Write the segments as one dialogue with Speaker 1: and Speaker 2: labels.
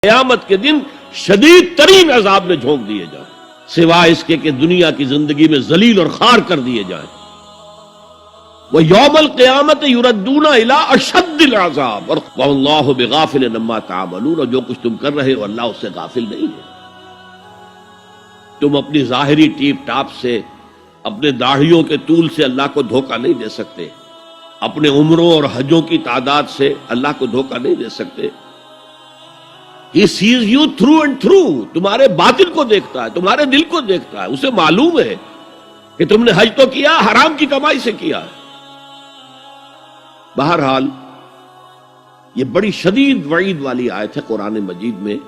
Speaker 1: قیامت کے دن شدید ترین عذاب میں جھونک دیے جائیں، سوائے اس کے کہ دنیا کی زندگی میں ذلیل اور خوار کر دیے جائیں۔ وَيَوْمَ الْقِيَامَةِ يُرَدُّونَ إِلَىٰ أَشَدِّ الْعَذَابِ اور وَاللَّهُ بِغَافِلٍ عَمَّا تَعْمَلُونَ، اور جو کچھ تم کر رہے ہو اللہ اس سے غافل نہیں ہے۔ تم اپنی ظاہری ٹیپ ٹاپ سے، اپنے داڑھیوں کے طول سے اللہ کو دھوکہ نہیں دے سکتے، اپنے عمروں اور حجوں کی تعداد سے اللہ کو دھوکہ نہیں دے سکتے۔ He sees you through and through، تمہارے باطن کو دیکھتا ہے، تمہارے دل کو دیکھتا ہے، اسے معلوم ہے کہ تم نے حج تو کیا، حرام کی کمائی سے کیا ہے۔ بہرحال یہ بڑی شدید وعید والی آیت ہے قرآن مجید میں،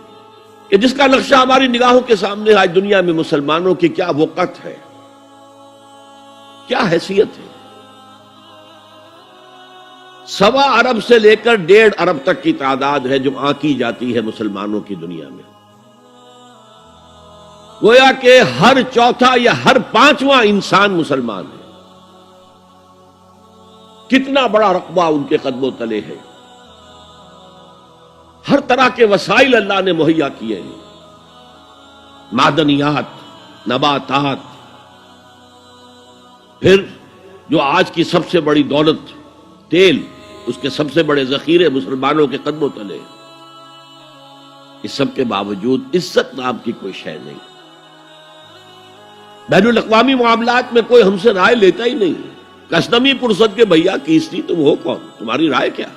Speaker 1: کہ جس کا نقشہ ہماری نگاہوں کے سامنے آج دنیا میں مسلمانوں کی کیا وقت ہے، کیا حیثیت ہے۔ 1.25 ارب سے لے کر 1.5 ارب تک کی تعداد ہے جو آنکی جاتی ہے مسلمانوں کی دنیا میں۔ گویا کہ ہر چوتھا یا ہر 5واں انسان مسلمان ہے۔ کتنا بڑا رقبہ ان کے قدموں تلے ہے۔ ہر طرح کے وسائل اللہ نے مہیا کیے ہیں، معدنیات، نباتات، پھر جو آج کی سب سے بڑی دولت تیل، اس کے سب سے بڑے ذخیرے مسلمانوں کے قدموں تلے۔ اس سب کے باوجود عزت نام کی کوئی شے نہیں۔ بین الاقوامی معاملات میں کوئی ہم سے رائے لیتا ہی نہیں۔ کسٹمی پرسد کے بھیا کیسری تم ہو کون، تمہاری رائے کیا؟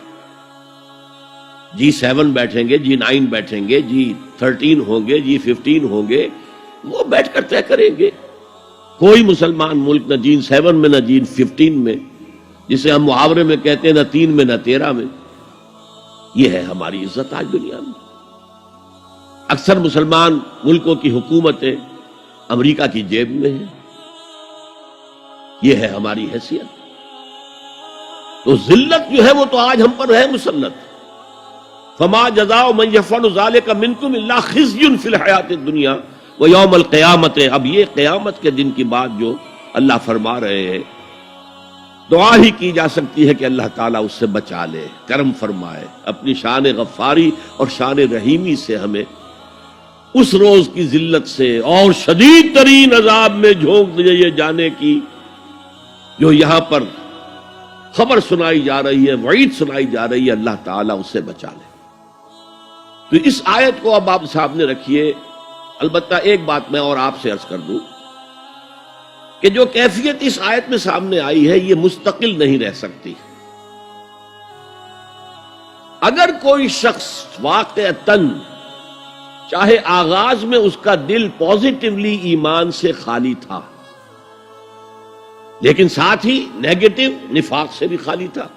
Speaker 1: G7 بیٹھیں گے، G9 بیٹھیں گے، G13 ہوں گے، G15 ہوں گے، وہ بیٹھ کر طے کریں گے۔ کوئی مسلمان ملک نہ G7 میں نہ G15 میں، جسے ہم محاورے میں کہتے ہیں، نہ 3 میں نہ 13 میں۔ یہ ہے ہماری عزت آج دنیا میں۔ اکثر مسلمان ملکوں کی حکومتیں امریکہ کی جیب میں ہیں۔ یہ ہے ہماری حیثیت۔ تو ذلت جو ہے وہ تو آج ہم پر ہے مسلط۔ فما جزاء من يفعل ذلك منكم الا خزي في الحیات الدنیا ويوم القیامت۔ اب یہ قیامت کے دن کی بات جو اللہ فرما رہے ہیں، دعا ہی کی جا سکتی ہے کہ اللہ تعالیٰ اس سے بچا لے، کرم فرمائے، اپنی شان غفاری اور شان رحیمی سے ہمیں اس روز کی ذلت سے اور شدید ترین عذاب میں جھونک دیے جانے کی جو یہاں پر خبر سنائی جا رہی ہے، وعید سنائی جا رہی ہے، اللہ تعالیٰ اس سے بچا لے۔ تو اس آیت کو اب آپ سامنے رکھیے۔ البتہ ایک بات میں اور آپ سے عرض کر دوں کہ جو کیفیت اس آیت میں سامنے آئی ہے یہ مستقل نہیں رہ سکتی۔ اگر کوئی شخص واقعتاً چاہے آغاز میں اس کا دل پازیٹیولی ایمان سے خالی تھا، لیکن ساتھ ہی نیگیٹو نفاق سے بھی خالی تھا،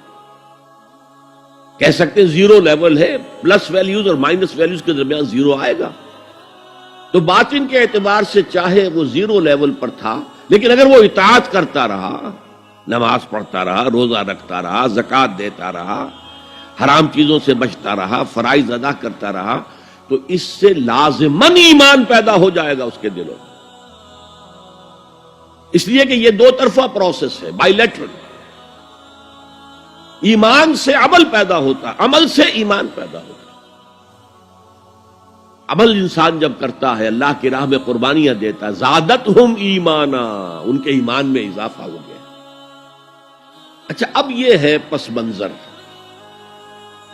Speaker 1: کہہ سکتے ہیں زیرو لیول ہے، پلس ویلیوز اور مائنس ویلیوز کے درمیان زیرو آئے گا، تو باطن کے اعتبار سے چاہے وہ زیرو لیول پر تھا، لیکن اگر وہ اطاعت کرتا رہا، نماز پڑھتا رہا، روزہ رکھتا رہا، زکوٰۃ دیتا رہا، حرام چیزوں سے بچتا رہا، فرائض ادا کرتا رہا، تو اس سے لازماً ایمان پیدا ہو جائے گا اس کے دلوں میں۔ اس لیے کہ یہ دو طرفہ پروسیس ہے، بائی لیٹرل۔ ایمان سے عمل پیدا ہوتا ہے، عمل سے ایمان پیدا ہوتا ہے۔ عمل انسان جب کرتا ہے، اللہ کی راہ میں قربانیاں دیتا ہے، زادتہم ایمانا، ان کے ایمان میں اضافہ ہو گیا۔ اچھا، اب یہ ہے پس منظر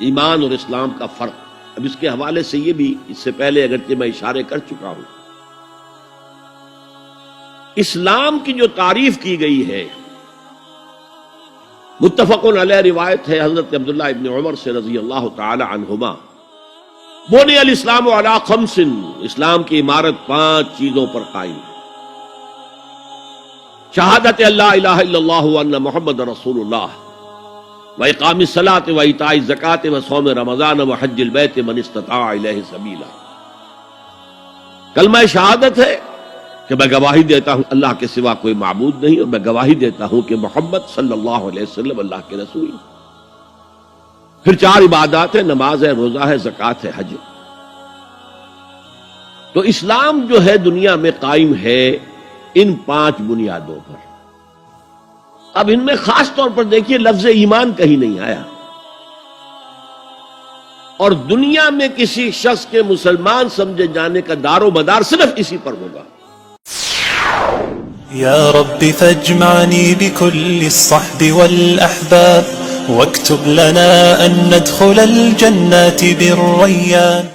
Speaker 1: ایمان اور اسلام کا فرق۔ اب اس کے حوالے سے یہ بھی، اس سے پہلے اگرچہ میں اشارے کر چکا ہوں، اسلام کی جو تعریف کی گئی ہے، متفق علیہ روایت ہے حضرت عبداللہ ابن عمر سے رضی اللہ تعالی عنہما، بنی الاسلام علی خمس، اسلام کی عمارت 5 چیزوں پر قائم ہے۔ شہادت اللہ الہ الا اللہ وان محمد رسول اللہ، وإقام الصلاۃ وإیتاء الزکوٰۃ وصوم رمضان وحج البیت من استطاع الیہ سبیلا۔ کلمہ شہادت ہے کہ میں گواہی دیتا ہوں اللہ کے سوا کوئی معبود نہیں، اور میں گواہی دیتا ہوں کہ محمد صلی اللہ علیہ وسلم اللہ کے رسول۔ پھر 4 عبادات ہیں، نماز ہے، روزہ ہے، زکوٰۃ ہے، حج۔ تو اسلام جو ہے دنیا میں قائم ہے ان 5 بنیادوں پر۔ اب ان میں خاص طور پر دیکھیے لفظ ایمان کہیں نہیں آیا۔ اور دنیا میں کسی شخص کے مسلمان سمجھے جانے کا دار و مدار صرف اسی پر ہوگا.
Speaker 2: يا رب فاجمعني بكل الصحب والأحباب واكتب لنا أن ندخل الجنات بالريان.